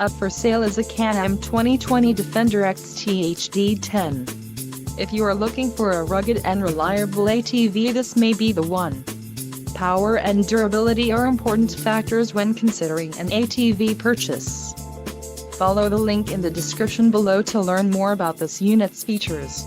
Up for sale is a Can-Am 2020 Defender XT HD10. If you are looking for a rugged and reliable ATV, this may be the one. Power and durability are important factors when considering an ATV purchase. Follow the link in the description below to learn more about this unit's features.